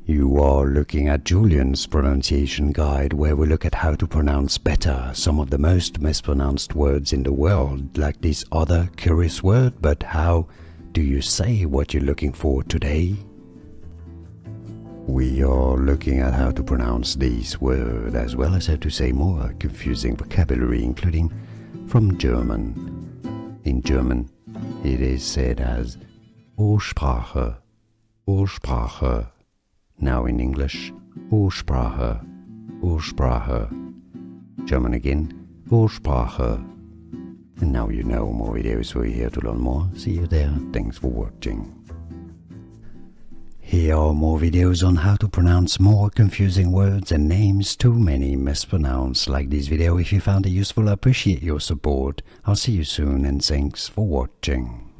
You are looking at Julian's pronunciation guide, where we look at how to pronounce better some of the most mispronounced words in the world, like this other curious word. But how do you say what you're looking for today? We are looking at how to pronounce this word, as well as how to say more confusing vocabulary, including from German. In German, it is said as Ursprache, Ursprache. Now in English, Ursprache, Ursprache. German again, Ursprache. And now you know. More videos for you here to learn more. See you there. Thanks for watching. Here are more videos on how to pronounce more confusing words and names too many mispronounced. Like this video if you found it useful. I appreciate your support. I'll see you soon and thanks for watching.